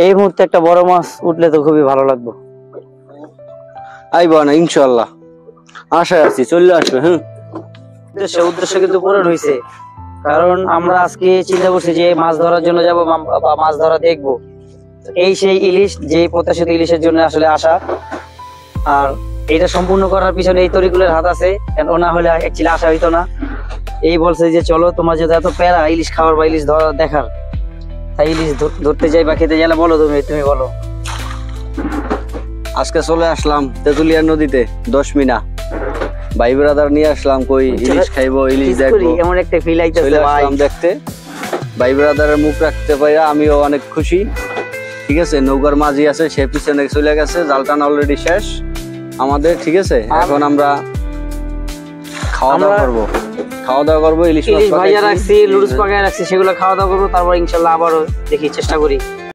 এই মুহূর্তে একটা বড় মাছ উঠলে তো খুবই ভালো লাগবে। আইবা না ইনশাআল্লাহ, আশায় আছি চলে আসবে। হ্যাঁ, উদ্দেশ্য কিন্তু পূরণ হয়েছে, কারণ আমরা আজকে চিন্তা করছি যে মাছ ধরার জন্য যাবো বা মাছ ধরা দেখবো। এই সেই ইলিশ, যে প্রত্যাশিত ইলিশের জন্য আসলে আসা। আর এটা সম্পূর্ণ করার পিছনে এই তরিকুলের হাত আছে, না হলে অ্যাকচুয়ালি আসা হইতো না। এই বলছে যে চলো, তোমার যদি এত প্যারা ইলিশ খাওয়ার বা ইলিশ ধরা দেখার, তাই ইলিশ ধরতে যাই বা খেতে গেলে বলো তুমি বলো। আজকে চলে আসলাম তেতুলিয়া নদীতে 10 মিনা ভাই ব্রাদার নিয়ে আসলাম, কই ইলিশ খাইবো, ইলিশ দেখবো, এমন একটা ফিল আইতেছে ভাই দেখতে। ভাই ব্রাদারের মুখ রাখতে পাইরা আমিও অনেক খুশি। ঠিক আছে, নৌকার মাঝি আছে, সে পিছনে চলে গেছে, জাল টানা অলরেডি শেষ আমাদের। ঠিক আছে, এখন আমরা খাওয়া দাওয়া করবো, ইলিশ ভাইয়া রাখছি, লুডুস পাকায় রাখছি, সেগুলো খাওয়া দাওয়া করবো, তারপর ইনশাল্লাহ আবারও দেখি চেষ্টা করি।